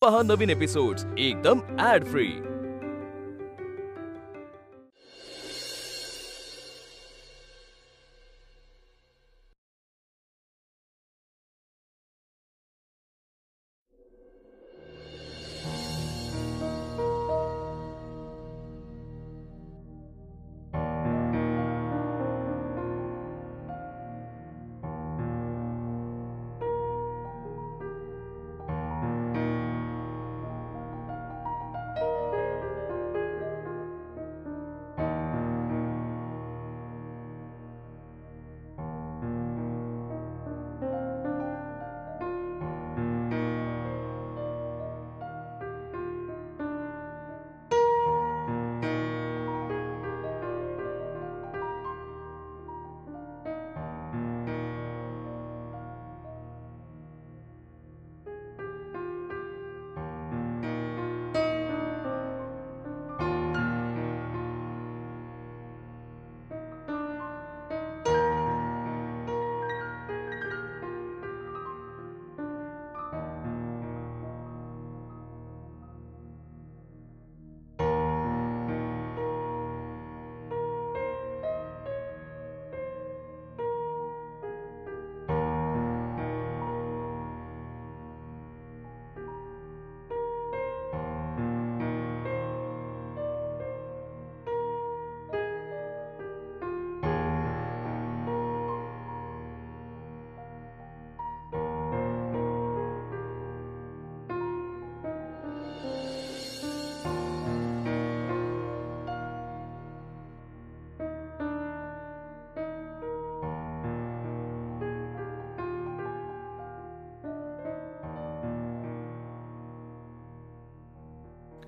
पहा नवीन एपिसोड्स एकदम add free.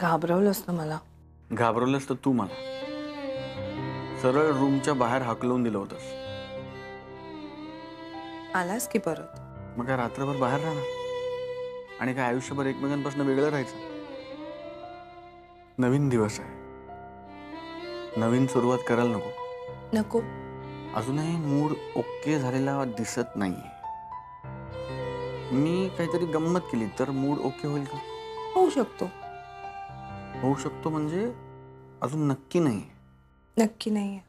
घाबरवलंस ना मला. घाबरवलंस तर तू मला सरळ रूमच्या बाहेर हाकलून दिलं होतंस. आलास की परत. मग काय रात्रभर बाहेर राहणार आणि काय आयुष्यभर एकमेकांपासून वेगळं राहायचं? नवीन दिवस आहे, नवीन सुरुवात करायला नको? नको. अजूनही मूड ओके झालेला दिसत नाहीये. मी काहीतरी गंमत केली तर मूड ओके होईल का? होऊ शकतो. होऊ शकतो म्हणजे अजून नक्की नाही. नक्की नाहीये.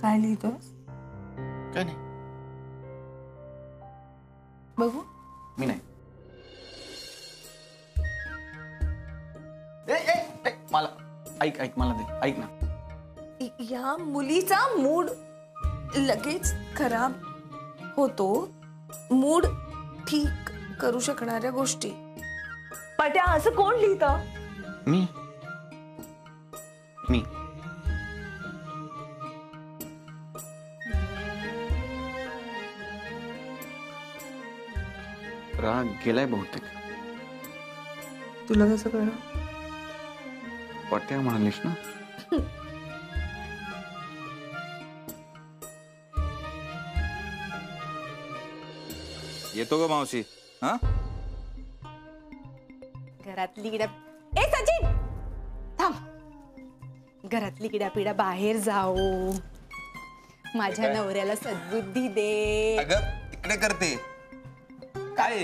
काय लिहितोस? काय नाही. बघू. मी नाही. मला ऐक ऐक मला दे. ऐक ना. या मुलीचा मूड लगेच खराब होतो. मूड ठीक करू शकणाऱ्या गोष्टी. पट्या असं कोण लिहितं? मी मी राग गेलाय बहुतेक. तुला कसं कळलं? पट्या म्हणालीस ना. येतो ग मावशी. हा घरातली किडा. ए सचिन थांब. घरातली किडापिडा बाहेर जाओ. माझ्या नवऱ्याला सद्बुद्धी दे. अगं तिकडे करते काय?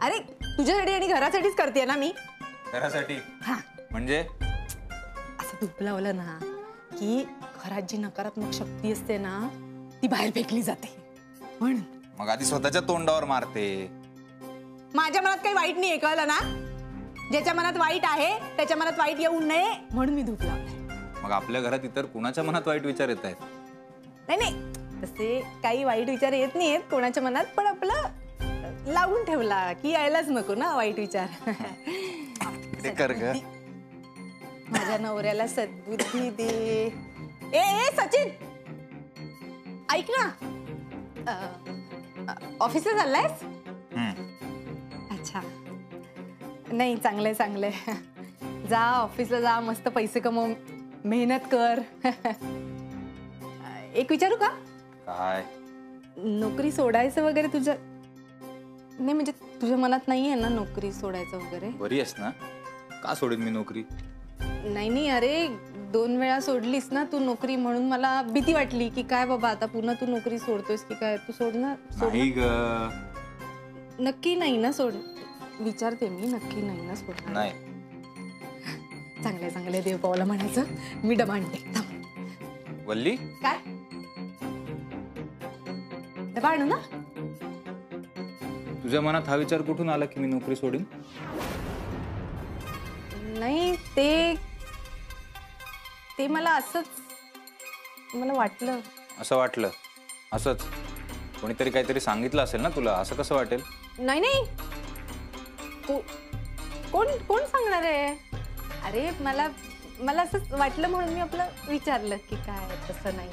अरे तुझ्यासाठी आणि घरासाठीच करते ना मी. घरासाठी हा म्हणजे असं दुबलावलं ना की घरात जी नकारात्मक शक्ती असते ना ती बाहेर फेकली जाते. म्हणून मग आधी स्वतःच्या तोंडावर मारते. माझ्या मनात काही वाईट नाही, कळलं ना? ज्याच्या मनात वाईट आहे त्याच्या मनात वाईट येऊ नये म्हणून मी धूप लावते. मग आपल्या घरात इतर कुणाच्या मनात वाईट विचार येत आहेत? नाही नाही तसे काही वाईट विचार येत नाहीयेत कोणाच्या मनात, पण आपलं लावून ठेवला की यायलाच नको ना वाईट विचार. ते कर ग. माझ्या नवऱ्याला सद्बुद्धी दे. ए सचिन ऐक ना. ऑफिसला चाललायस? अच्छा नाही चांगलंय चांगलंय. जा ऑफिसला जा, मस्त पैसे कमव, मेहनत कर. एक विचारू का? काय? नोकरी सोडायचं वगैरे तुझं नाही म्हणजे तुझ्या मनात नाही आहे ना नोकरी सोडायचं वगैरे? बरी आहेस ना? का सोडेन मी नोकरी? नाही अरे 2 वेळा सोडलीस ना तू नोकरी, म्हणून मला भीती वाटली की काय बाबा आता पुन्हा तू नोकरी सोडतोयस की काय. तू सोडणार? नाही ग. नक्की नाही ना सोड? विचारते मी, नक्की नाही ना सोडणार? नाही. चांगले देव पावला म्हणायचं. मी डबा आणते, थांब. वल्ली, काय डबा आणू ना? तुझ्या मनात हा विचार कुठून आला की मी नोकरी सोडीन? नाही ते मला असंच मला वाटलं. असं वाटलं? असंच कोणीतरी काहीतरी सांगितलं असेल ना तुला. असं कसं वाटेल? नाही कोण सांगणार आहे? अरे मला असंच वाटलं म्हणून मी आपलं विचारलं की काय. तसं नाही.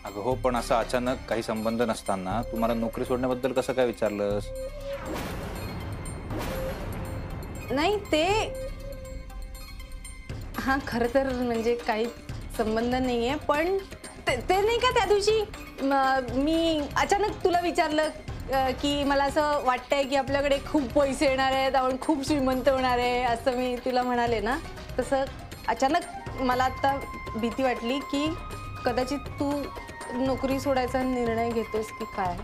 अगं हो, पण असं अचानक काही संबंध नसताना तुम्हाला नोकरी सोडण्याबद्दल कसं काय विचारलंस? नाही ते हा खरं तर म्हणजे काही संबंध नाहीये, पण ते नाही का त्या दिवशी मी अचानक तुला विचारलं की मला असं वाटतंय की आपल्याकडे खूप पैसे येणार आहेत, आपण खूप श्रीमंत होणार आहे, असं मी तुला म्हणाले ना. तसं अचानक मला आता भीती वाटली की कदाचित तू नोकरी सोडायचा निर्णय घेतोस की काय.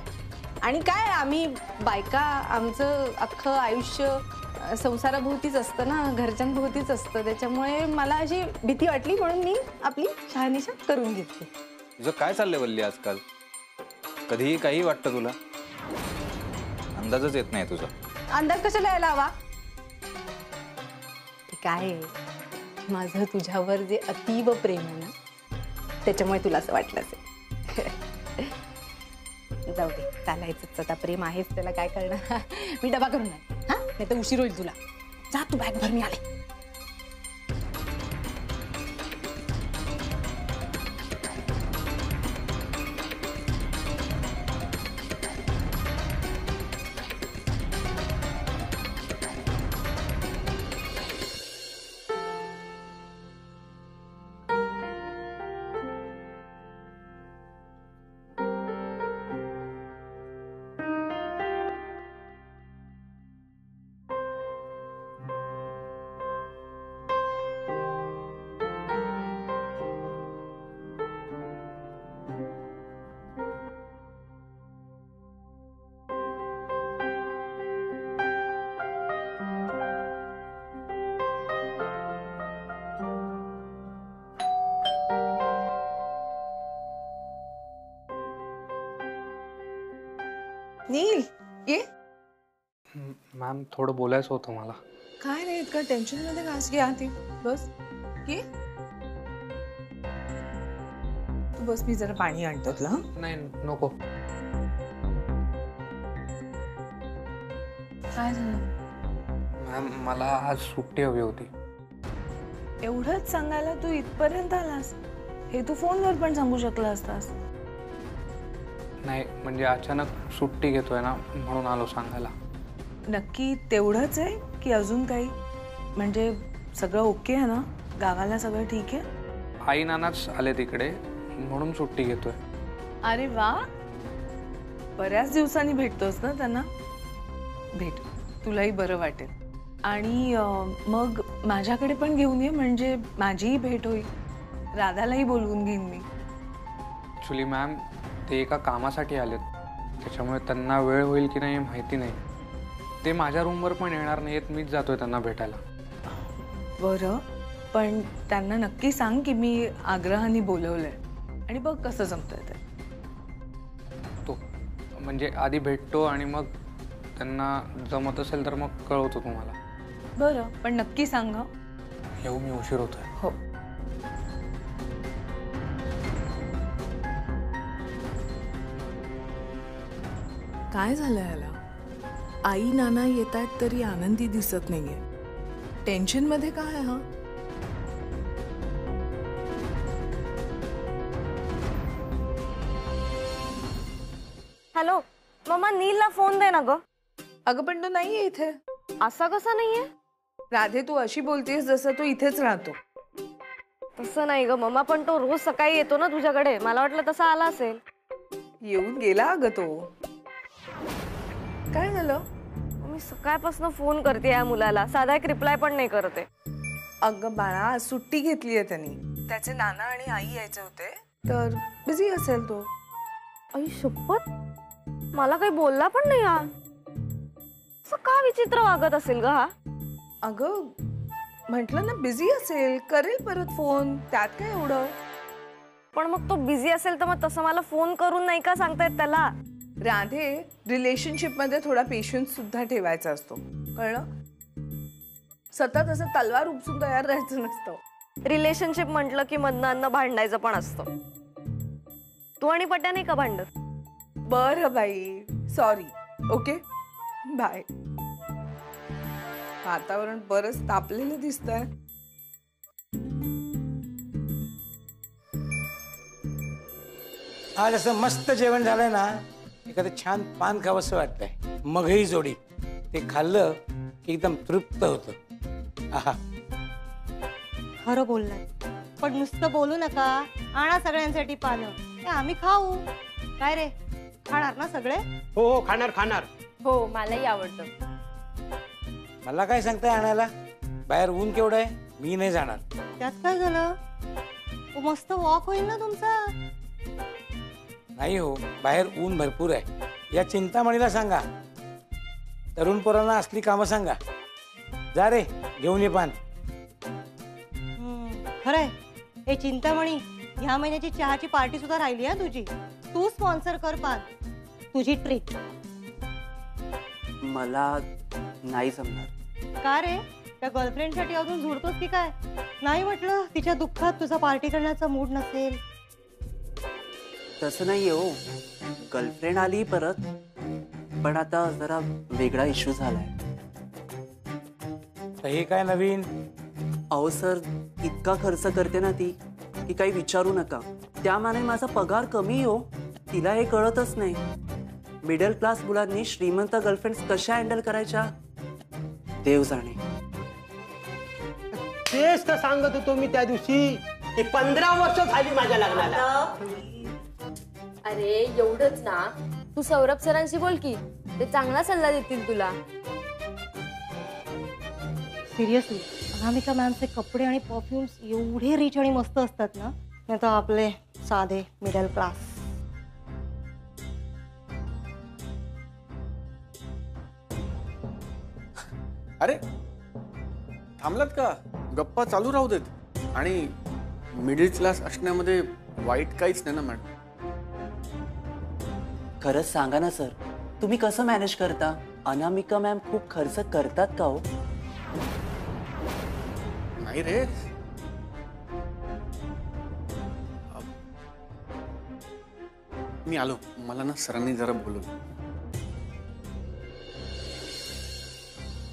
आणि काय आम्ही बायका आमचं अख्खं आयुष्य संसाराभोवतीच असतं ना, घरच्यांभोवतीच असतं. त्याच्यामुळे मला अशी भीती वाटली म्हणून मी आपली शहानिशा करून घेतली. तुझं काय चाललंय वल्ली आजकाल? कधीही काही वाटतं तुला? अंदाजच येत नाही तुझा. अंदाज कशाला यायला हवा? काय माझं तुझ्यावर जे अतीव प्रेम आहे ना, त्याच्यामुळे तुला असं वाटलं असेल. जाऊ दे, चालायचंच आता. प्रेम आहेच, त्याला काय करणार. मी डबा करून आणते. हा, नाही तर उशीर होईल तुला. जा तू बॅग भर, मी आले. नील ये. मॅम थोडं बोलायचं होतं मला. काय रे इतका टेन्शन मध्ये घास घ्या ती. बस ये तू बस. मी जरा पाणी आणतो तुला. नाही नको. काय झालं? मॅम मला आज सुट्टी हवी होती. एवढंच सांगायला तू इथपर्यंत आलास? हे तू फोनवर पण सांगू शकला असतास. नाही म्हणजे अचानक सुट्टी घेतोय ना, म्हणून आलो सांगायला. नक्की तेवढंच आहे की अजून काही? म्हणजे सगळं ओके आहे ना? गावाला सगळं ठीक आहे? आई नानाच आले तिकडे, म्हणून सुट्टी घेतोय. अरे वा, बऱ्याच दिवसांनी भेटतोस ना त्यांना. भेट, तुलाही बरं वाटेल. आणि मग माझ्याकडे पण घेऊन ये, म्हणजे माझीही भेट होईल. राधालाही बोलवून घेईन मी. ॲक्च्युली मॅम ते एका कामासाठी आलेत, त्याच्यामुळे त्यांना वेळ होईल की नाही माहिती नाही. ते माझ्या रूमवर पण येणार नाहीत, मीच जातोय त्यांना भेटायला. बरं, पण त्यांना नक्की सांग की मी आग्रहाने बोलवलंय. आणि बघ कसं जमतंय ते. तो म्हणजे आधी भेटतो आणि मग त्यांना जमत असेल तर मग कळवतो तुम्हाला. बरं, पण नक्की सांग. येऊ मी, उशीर होतोय. हो. काय झालं याला? आई नाना येत आहेत तरी आनंदी दिसत नाहीये. टेन्शन मध्ये काय? हा हॅलो मम्मा, नीलला फोन दे ना ग. अगं पण तो नाहीये इथे. असा कसा नाहीये? राधे, तू अशी बोलतेस जसं तो इथेच राहतो. तसं नाही ग मम्मा, पण तो रोज सकाळी येतो ना तुझ्याकडे. मला वाटलं तसा आला असेल. येऊन गेला अगं तो. काय झालं? मी सकाळपासून फोन करते या मुलाला, साधा एक रिप्लाय पण नाही करते. अगं बाळा, आज सुट्टी घेतली आहे त्यांनी. त्याचे नाना आणि आई यायचे होते, तर बिझी असेल तो. आई शपथ, मला काही बोलला पण नाही हा. असं का विचित्र वागत असेल ग हा? अगं म्हटलं ना, बिझी असेल, करेल परत फोन, त्यात काय एवढं. पण मग तो बिझी असेल तर मग तसं मला फोन करून नाही का सांगतायत त्याला? राधे, रिलेशनशिप मध्ये थोडा पेशन्स सुद्धा ठेवायचा असतो, कळलं? सतत असं तलवार उपसून तयार राहायचं नसतं. रिलेशनशिप म्हटलं की मधनं भांडायचं पण असतं. तू आणि पट्या नाही का भांडत? बरं बाई, सॉरी. Okay, bye. वातावरण बरंच तापलेलं दिसतंय. आज असं मस्त जेवण झालंय ना, एखादं छान पान खावंसं वाटतंय. मगही जोडी, ते खाल्लं की एकदम तृप्त होतं. आहा. खरं बोललाय, पण नुसतं बोलू नका. आणा सगळ्यांसाठी पानं, ते आम्ही खाऊ. काय रे, खाणार ना सगळे? हो हो, खाणार खाणार. हो, मलाही आवडतं. मला काय सांगताय आणायला? बाहेर ऊन केवढं आहे, मी नाही जाणार. त्यात काय झालं? मस्त वॉक होईल ना तुमचा. नाही हो, बाहेर ऊन भरपूर आहे. या चिंतामणीला सांगा, तरुण पोरांना असली कामं सांगा. जा रे, घेऊन ये पान. खरंय. हे चिंतामणी, ह्या महिन्याची चहाची पार्टी सुद्धा राहिली आहे तुझी. तू स्पॉन्सर कर पान, तुझी ट्रीट. मला नाही जमणार. का रे, त्या गर्लफ्रेंडसाठी अजून झुडतोस की काय? नाही म्हटलं तिच्या दुःखात तुझा पार्टी करण्याचा मूड नसेल. तसं नाही हो, गर्लफ्रेंड आली परत, पण आता जरा वेगळा इश्यू झालाय. हे काय नवीन? अहो सर, इतका खर्च करते ना ती की काही विचारू नका. त्यामाने माझा पगार कमी हो. तिला हे कळतच नाही. मिडल क्लास मुलांनी श्रीमंत गर्लफ्रेंड्स कशा हँडल करायच्या देव जाणे. तेच तर सांगत होतो मी त्या दिवशी की 15 वर्ष झाली माझ्या लग्नाला. अरे एवढंच ना, तू सौरभ सरांशी बोल की, ते चांगला सल्ला देतील तुला. सिरियसली, अनामिका मॅमचे कपडे आणि परफ्युम्स एवढे रिच आणि मस्त असतात ना, नाही तर आपले साधे मिडल क्लास. अरे थांबलात का? गप्पा चालू राहू देत. आणि मिडल क्लास असण्यामध्ये वाईट काहीच नाही ना मॅडम. खरंच सांगा ना सर, तुम्ही कसं मॅनेज करता? अनामिका मॅम खूप खर्च करतात का हो? नाही रे, मी आलो. मला ना सरांनी जरा बोलवलं.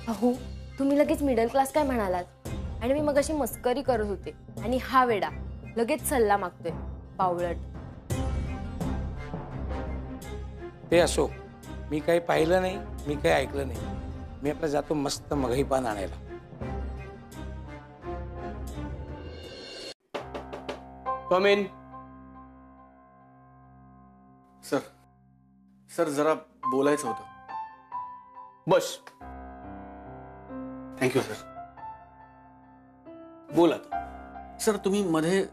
अहो, तुम्ही लगेच मिडल क्लास काय म्हणालात? आणि मी मगाशी मस्करी करत होते, आणि हा वेडा लगेच सल्ला मागतोय. बावळट. ते असो, मी काही पाहिलं नाही, मी काही ऐकलं नाही. मी आपला जातो मस्त मगही पान आणायला. कम इन. सर, सर जरा बोलायचं होतं. बस. Thank you sir. बोल आता. सर, तुम्ही मध्ये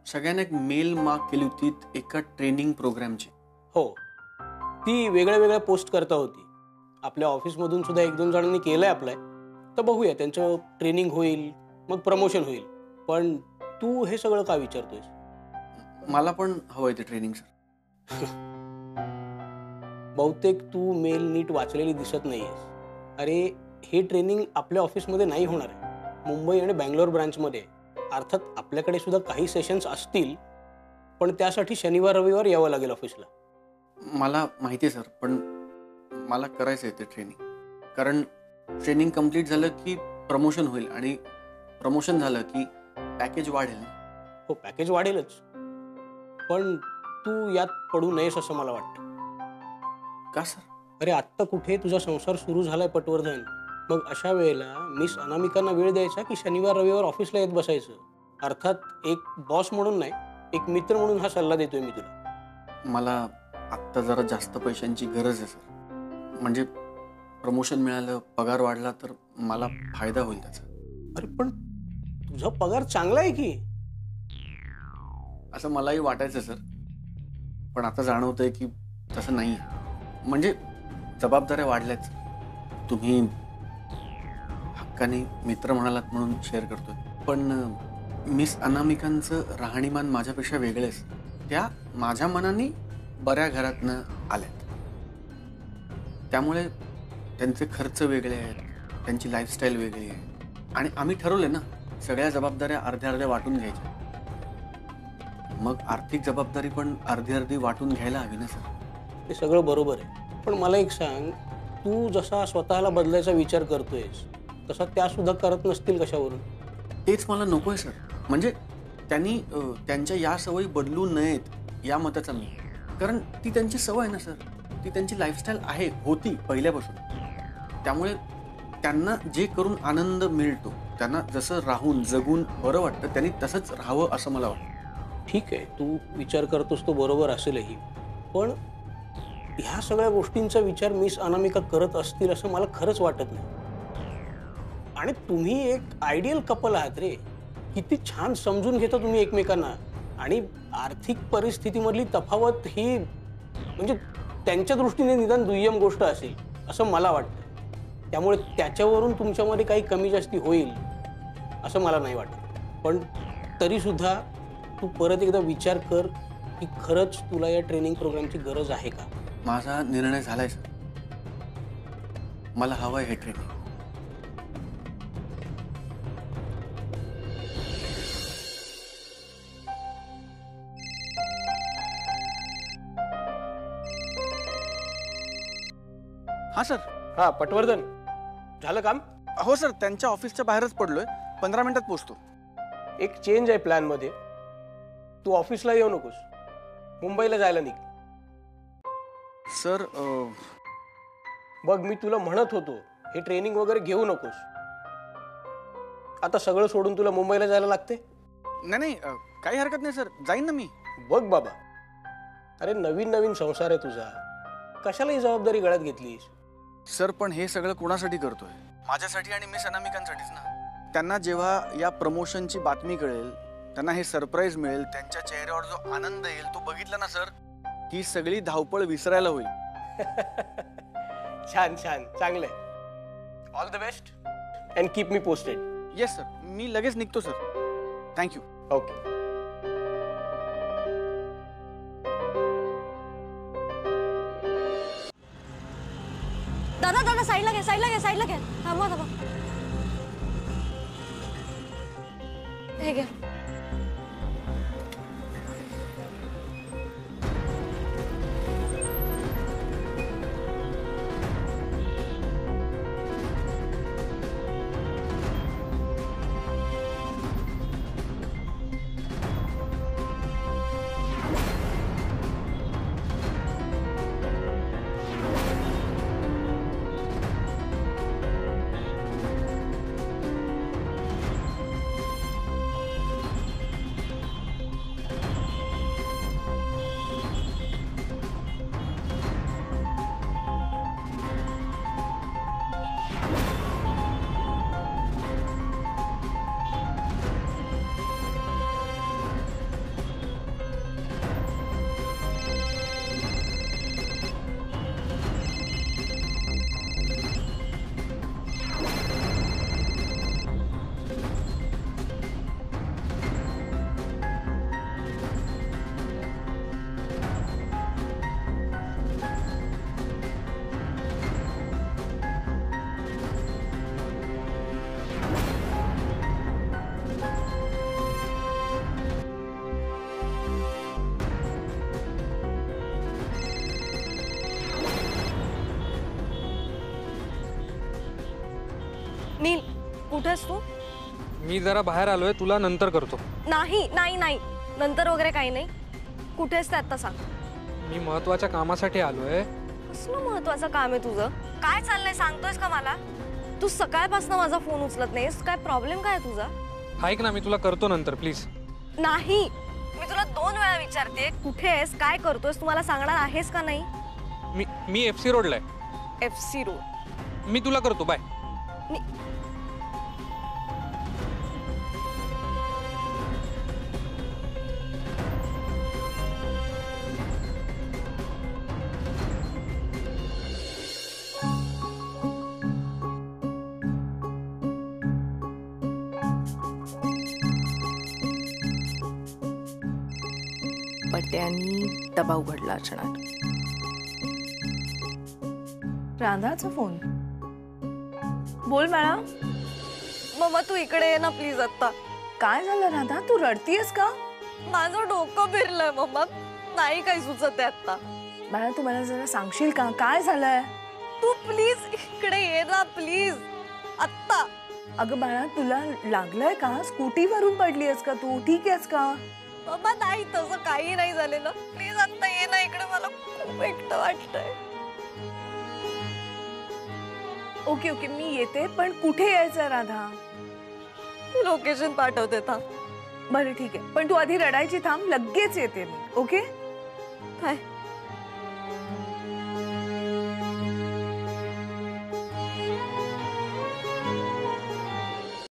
सगळ्यांना एक मेल मार्क केली होती एका ट्रेनिंग प्रोग्रामची. हो, ती वेगळ्या वेगळ्या पोस्ट करता होती. आपल्या ऑफिसमधून सुद्धा 1-2 जणांनी केलंय अप्लाय. तर बघूया, त्यांचं ट्रेनिंग होईल, मग प्रमोशन होईल. पण तू हे सगळं का विचारतोयस? मला पण हवंय ते ट्रेनिंग सर. बहुतेक तू मेल नीट वाचलेली दिसत नाहीयेस. अरे, हे ट्रेनिंग आपल्या ऑफिसमध्ये नाही होणार आहे, मुंबई आणि बँगलोर ब्रांचमध्ये. अर्थात आपल्याकडे सुद्धा काही सेशन्स असतील, पण त्यासाठी शनिवार रविवार यावं लागेल ऑफिसला. मला माहिती आहे सर, पण मला करायचं आहे ते ट्रेनिंग. कारण ट्रेनिंग कंप्लीट झालं की प्रमोशन होईल, आणि प्रमोशन झालं की पॅकेज वाढेल. हो, पॅकेज वाढेलच, पण तू यात पडू नयेस असं मला वाटतं. का सर? अरे, आत्ता कुठे तुझा संसार सुरू झालाय पटवर्धन. मग अशा वेळेला मिस अनामिकांना वेळ द्यायचा की शनिवार रविवार ऑफिसला येत बसायचं? अर्थात एक बॉस म्हणून नाही, एक मित्र म्हणून हा सल्ला देतोय मी तुला. मला आत्ता जरा जास्त पैशांची गरज आहे सर. म्हणजे प्रमोशन मिळालं, पगार वाढला तर मला फायदा होईल त्याचा. अरे पण तुझा पगार चांगला आहे की. असं मलाही वाटायचं सर, पण आता जाणवतंय की तसं नाही. म्हणजे जबाबदाऱ्या वाढल्याच. तुम्ही हक्काने मित्र म्हणालात म्हणून शेअर करतोय. पण मिस अनामिकांचं राहणीमान माझ्यापेक्षा वेगळेच. त्या माझ्या मनाने बऱ्या घरातनं आल्यात, त्यामुळे त्यांचे खर्च वेगळे आहेत, त्यांची लाईफस्टाईल वेगळी आहे. आणि आम्ही ठरवले ना सगळ्या जबाबदाऱ्या अर्ध्या अर्ध्या वाटून घ्यायच्या. मग आर्थिक जबाबदारी पण अर्धी अर्धी वाटून घ्यायला हवी ना सर. हे सगळं बरोबर आहे, पण मला एक सांग, तू जसा स्वतःला बदलायचा विचार करतोयस तसा त्या सुद्धा करत नसतील कशावरून? तेच मला नको आहे सर. म्हणजे त्यांनी त्यांच्या या सवयी बदलू नयेत या मताचा मी. कारण ती त्यांची सवय आहे ना सर, ती त्यांची लाईफस्टाईल आहे, होती पहिल्यापासून. त्यामुळे त्यांना जे करून आनंद मिळतो, त्यांना जसं राहून जगून बरं वाटतं, त्यांनी तसंच राहावं असं मला वाटतं. ठीक आहे, तू विचार करतोस तो बरोबर असेलही, पण ह्या सगळ्या गोष्टींचा विचार मिस अनामिका करत असतील असं मला खरंच वाटत नाही. आणि तुम्ही एक आयडियल कपल आहात रे. किती छान समजून घेता तुम्ही एकमेकांना. आणि आर्थिक परिस्थितीमधली तफावत ही म्हणजे त्यांच्या दृष्टीने निदान दुय्यम गोष्ट असेल असं मला वाटतं. त्यामुळे त्याच्यावरून तुमच्यामध्ये काही कमी जास्ती होईल असं मला नाही वाटत. पण तरीसुद्धा तू परत एकदा विचार कर की खरंच तुला या ट्रेनिंग प्रोग्रामची गरज आहे का. माझा निर्णय झालाय सर. मला हवंय हे ट्रेनिंग. हा सर. हा पटवर्धन, झालं काम? हो सर, त्यांच्या ऑफिसच्या बाहेरच पडलोय. 15 मिनिटात पोहोचतो. एक चेंज आहे प्लॅनमध्ये. तू ऑफिसला येऊ नकोस, मुंबईला जायला निघ. सर बघ, मी तुला म्हणत होतो हे ट्रेनिंग वगैरे घेऊ नकोस. आता सगळं सोडून तुला मुंबईला जायला लागते? नाही, काही हरकत नाही सर, जाईन ना मी. बघ बाबा, अरे नवीन नवीन संसार आहे तुझा, कशाला ही जबाबदारी गळ्यात घेतलीस? सर पण हे सगळं कोणासाठी करतोय? माझ्यासाठी आणि मिस अनामिकांसाठीच ना. त्यांना जेव्हा या प्रमोशनची बातमी कळेल, त्यांना हे सरप्राईज मिळेल, त्यांच्या चेहऱ्यावर जो आनंद येईल तो बघितला ना सर, ही सगळी धावपळ विसरायला होईल. छान छान, चांगलंय. All the best and keep me posted. Yes sir, मी लगेच निघतो सर. थँक्यू. ओके. दादा दादा साईडला घ्या, साईडला घ्या, साईडला घ्या. थांबा थांबा. हे घ्या. नील, कुठेस तू? मी जरा बाहेर आलोय, तुला नंतर करतो. नाही नाही नाही, नंतर वगैरे काही नाही. कुठेस ते आता सांग. मी महत्वाच्या कामासाठी आलोय. कसलं महत्वाचं काम आहे तुझं? काय चाललंय सांगतोयस का मला? तू सकाळपासून माझा फोन उचलत नाहीस, काय प्रॉब्लेम काय तुझा? ऐक ना, मी तुला करतो नंतर प्लीज. नाही, मी तुला 2 वेळा विचारते कुठे आहेस, काय करतोयस, तू मला सांगणार आहेस का नाही? मी FC रोडला आहे. FC road? मी तुला करतो, बाय. पट्ट्यानी डबा उघडला अचानक. राधाचा फोन. बोल बाळा. मम्मा तू इकडे ये ना प्लीज आता. काय झालं राधा, तू रडतीयस का? माझं डोकं फिरलंय मम्मा, नाही काही सुचत आहे आता. बाळा तू मला जरा सांगशील का काय झालंय? तू प्लीज इकडे ये ना प्लीज आत्ता. अगं बाळा तुला लागलंय का? स्कूटीवरून पडलीयस का तू? ठीक आहेस का? बाबा नाही तसं काही नाही झालेलं. प्लीज आता ये ना इकडे, मला खूप एकटं वाटतंय. ओके ओके मी येते, पण कुठे यायचं राधा? लोकेशन पाठवते था. बरं ठीक आहे, पण तू आधी रडायची थांब, लगेच येते मी. ओके काय?